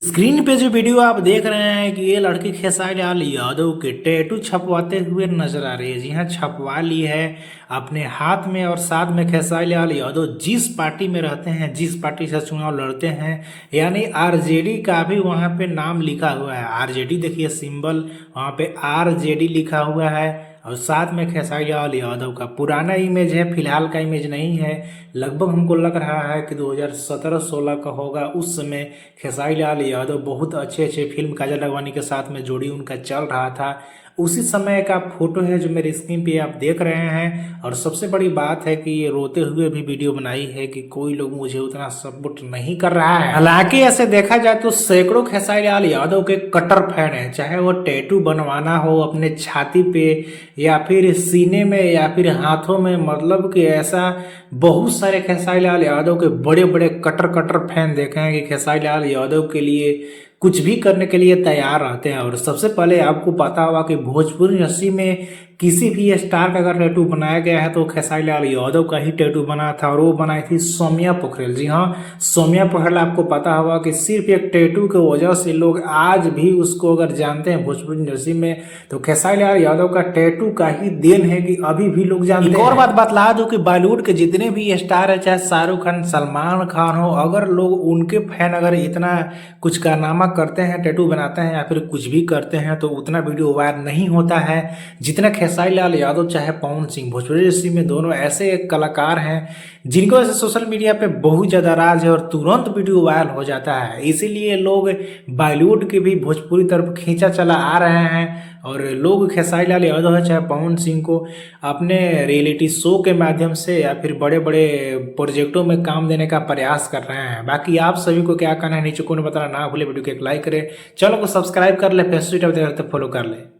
Screen पे जो video आप देख रहे हैं कि ये लड़की खेसारी लाल यादव के टैटू छपवाते हुए नजर आ रही है। जी हाँ, छपवा ली है अपने हाथ में। और साथ में खेसारी लाल यादव जिस पार्टी में रहते हैं, जिस पार्टी से चुनाव लड़ते हैं, यानी आरजेडी का भी वहाँ पे नाम लिखा हुआ है। आरजेडी देखिए सिंबल, वहाँ पे आरजेडी लिखा हुआ है। और साथ में खेसारी लाल यादव का पुराना इमेज है, फिलहाल का इमेज नहीं है। लगभग हमको लग रहा है कि 2017-16 का होगा। उस समय खेसारी लाल यादव बहुत अच्छे अच्छे फिल्म काजल राघवानी के साथ में जोड़ी उनका चल रहा था। उसी समय का फोटो है जो मेरे स्क्रीन पे आप देख रहे हैं। और सबसे बड़ी बात है कि ये रोते हुए भी वीडियो बनाई है कि कोई लोग मुझे उतना सपोर्ट नहीं कर रहा है। हालांकि ऐसे देखा जाए तो सैकड़ों खेसारी लाल यादव के कट्टर फैन हैं, चाहे वो टैटू बनवाना हो अपने छाती पे या फिर सीने में या फिर हाथों में। मतलब कि ऐसा बहुत सारे खेसारी लाल यादव के बड़े बड़े कट्टर कट्टर फैन देखे हैं कि खेसारी लाल यादव के लिए कुछ भी करने के लिए तैयार रहते हैं। और सबसे पहले आपको पता होगा कि भोजपुरी इंडस्ट्री में किसी भी स्टार का अगर टैटू बनाया गया है तो खेसारी लाल यादव का ही टैटू बना था, और वो बनाई थी सौम्या पोखरेल। जी हाँ, सौम्या पोखरेल आपको पता होगा कि सिर्फ एक टैटू की वजह से लोग आज भी उसको अगर जानते हैं भोजपुरी इंडस्ट्री में, तो खेसारी लाल यादव का टैटू का ही देन है कि अभी भी लोग जानते हैं। एक और बात बतला दो कि बॉलीवुड के जितने भी स्टार है, चाहे शाहरुख खान, सलमान खान हो, अगर लोग उनके फैन अगर इतना कुछ कारनामा करते हैं, टैटू बनाते हैं या फिर कुछ भी करते हैं, तो उतना वीडियो वायरल नहीं होता है जितना खेसारी लाल यादव चाहे पवन सिंह। भोजपुरी इंडस्ट्री में दोनों ऐसे एक कलाकार हैं जिनको ऐसे सोशल मीडिया पे बहुत ज्यादा राज है और तुरंत वीडियो वायरल हो जाता है। इसीलिए लोग बॉलीवुड के भी भोजपुरी तरफ खींचा चला आ रहे हैं। और लोग खेसारी लाल यादव है चाहे पवन सिंह को अपने रियलिटी शो के माध्यम से या फिर बड़े बड़े प्रोजेक्टों में काम देने का प्रयास कर रहे हैं। बाकी आप सभी को क्या कहना है नीचे कमेंट में बताना ना भूले। वीडियो को एक लाइक करें, चैनल को सब्सक्राइब कर ले, फेसबुक फॉलो कर ले।